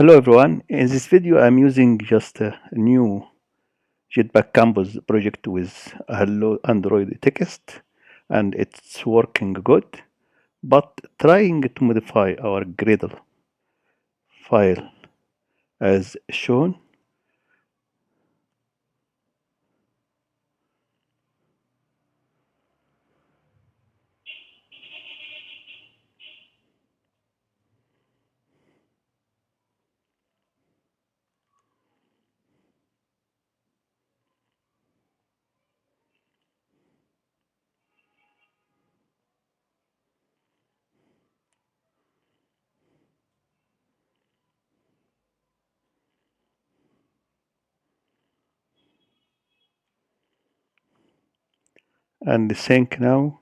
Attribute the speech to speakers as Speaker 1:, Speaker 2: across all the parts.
Speaker 1: Hello everyone. In this video, I'm using just a new Jetpack Campus project with a Hello Android text, and it's working good. But trying to modify our Gradle file as shown, and sync now.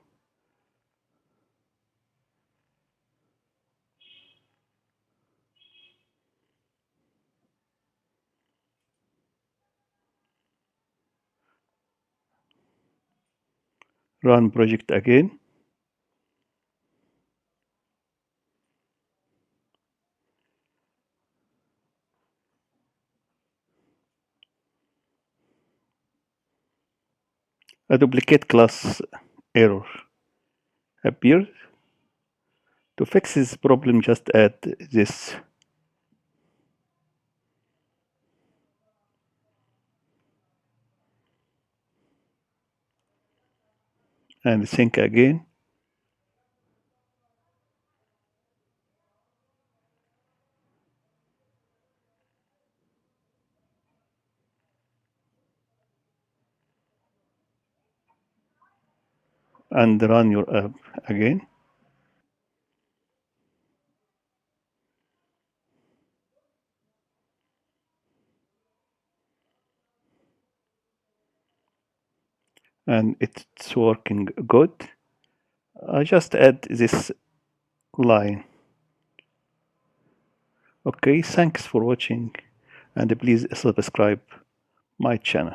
Speaker 1: Run project again. A duplicate class error appeared. To fix this problem, just add this and sync again. And run your app again. And it's working good. I just add this line. Okay, thanks for watching, and please subscribe my channel.